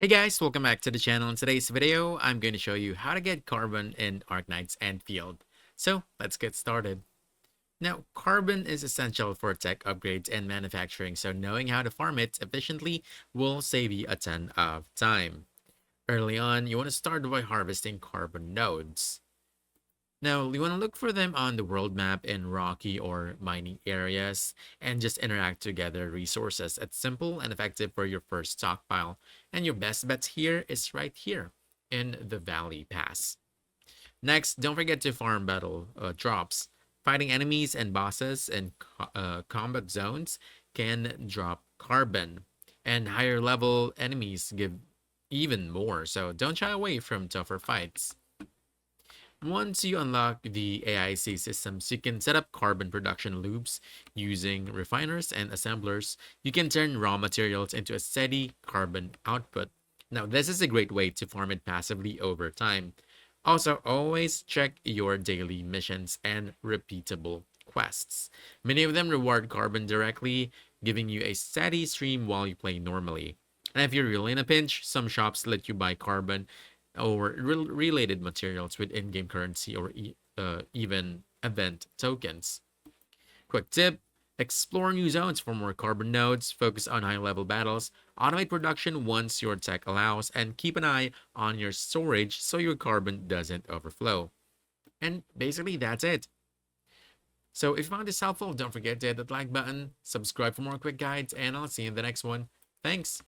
Hey guys, welcome back to the channel. In today's video, I'm going to show you how to get carbon in Arknights Endfield. So let's get started. Now, carbon is essential for tech upgrades and manufacturing, so knowing how to farm it efficiently will save you a ton of time. Early on, you want to start by harvesting carbon nodes. Now, you want to look for them on the world map in rocky or mining areas and just interact to gather resources. It's simple and effective for your first stockpile. And your best bet here is right here in the Valley Pass. Next, don't forget to farm battle drops. Fighting enemies and bosses in combat zones can drop carbon, and higher level enemies give even more, so don't shy away from tougher fights. Once you unlock the AIC systems, you can set up carbon production loops using refiners and assemblers. You can turn raw materials into a steady carbon output. Now, this is a great way to farm it passively over time. Also, always check your daily missions and repeatable quests. Many of them reward carbon directly, giving you a steady stream while you play normally. And if you're really in a pinch, some shops let you buy carbon or related materials with in-game currency or even event tokens. Quick tip: explore new zones for more carbon nodes, focus on high-level battles, automate production once your tech allows, and keep an eye on your storage so your carbon doesn't overflow. And basically, that's it. So if you found this helpful, don't forget to hit that like button, subscribe for more quick guides, and I'll see you in the next one. Thanks!